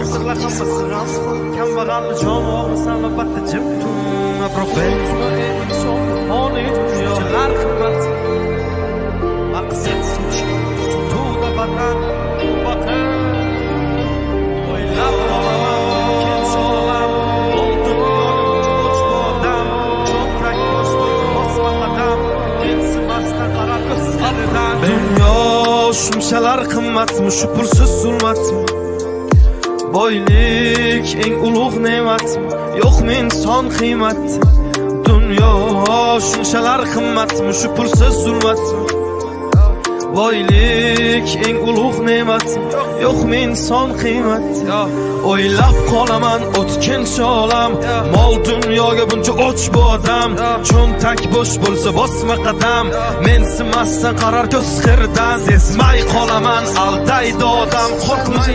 doktorlar hammasi rost. Kambag'alni joni olmasan albatta jim Provenza inson honi shunchalar qimmat maqsad suvda vatan vatan o'ylab qolaman kelsa olam oltin odam cho'ntak bosma qadam mensimasdan qarar ko'zlaridan dunyo shunchalar qimmatmi shu pulsiz zulmatmi boylik eng ulug' ne'matmi yo'qmi inson qiymati dunyo shunchalar qimmatmi shu pulsiz zulmatmi boylik eng ulug' ne'matmi yo'qmi inson qiymati o'ylab qolaman o'tkinchi olam mol dunyoga buncha och bu odam cho'ntak bo'sh bo'lsa bosma qadam mensimasdan qarar ko'z qirdan sezmay qolaman aldaydi odam qo'rqmay